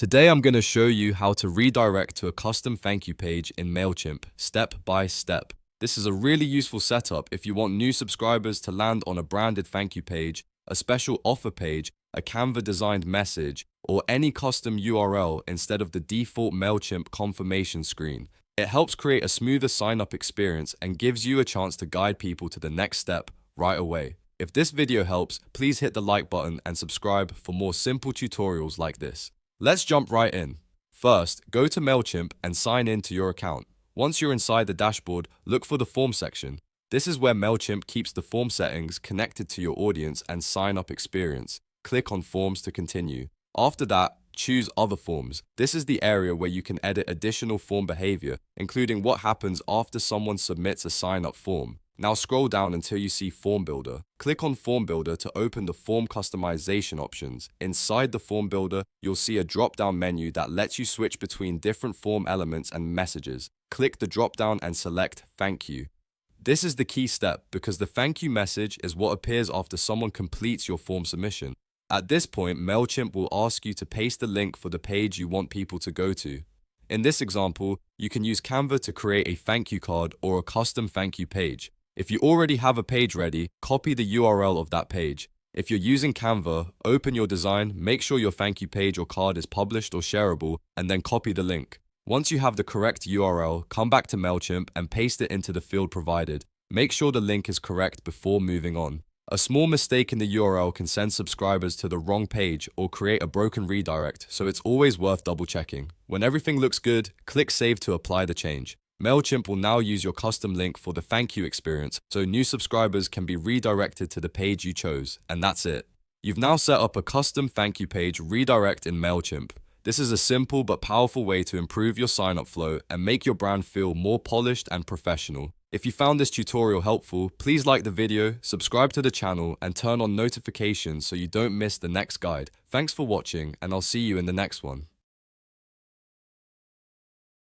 Today I'm going to show you how to redirect to a custom thank you page in Mailchimp, step by step. This is a really useful setup if you want new subscribers to land on a branded thank you page, a special offer page, a Canva designed message, or any custom URL instead of the default Mailchimp confirmation screen. It helps create a smoother sign-up experience and gives you a chance to guide people to the next step right away. If this video helps, please hit the like button and subscribe for more simple tutorials like this. Let's jump right in. First, go to Mailchimp and sign in to your account. Once you're inside the dashboard, look for the form section. This is where Mailchimp keeps the form settings connected to your audience and sign-up experience. Click on Forms to continue. After that, choose Other Forms. This is the area where you can edit additional form behavior, including what happens after someone submits a sign-up form. Now scroll down until you see Form Builder. Click on Form Builder to open the form customization options. Inside the Form Builder, you'll see a drop-down menu that lets you switch between different form elements and messages. Click the drop-down and select Thank You. This is the key step because the thank you message is what appears after someone completes your form submission. At this point, Mailchimp will ask you to paste the link for the page you want people to go to. In this example, you can use Canva to create a thank you card or a custom thank you page. If you already have a page ready, copy the URL of that page. If you're using Canva, open your design, make sure your thank you page or card is published or shareable, and then copy the link. Once you have the correct URL, come back to Mailchimp and paste it into the field provided. Make sure the link is correct before moving on. A small mistake in the URL can send subscribers to the wrong page or create a broken redirect, so it's always worth double checking. When everything looks good, click Save to apply the change. Mailchimp will now use your custom link for the thank you experience, so new subscribers can be redirected to the page you chose, and that's it. You've now set up a custom thank you page redirect in Mailchimp. This is a simple but powerful way to improve your sign-up flow and make your brand feel more polished and professional. If you found this tutorial helpful, please like the video, subscribe to the channel, and turn on notifications so you don't miss the next guide. Thanks for watching, and I'll see you in the next one.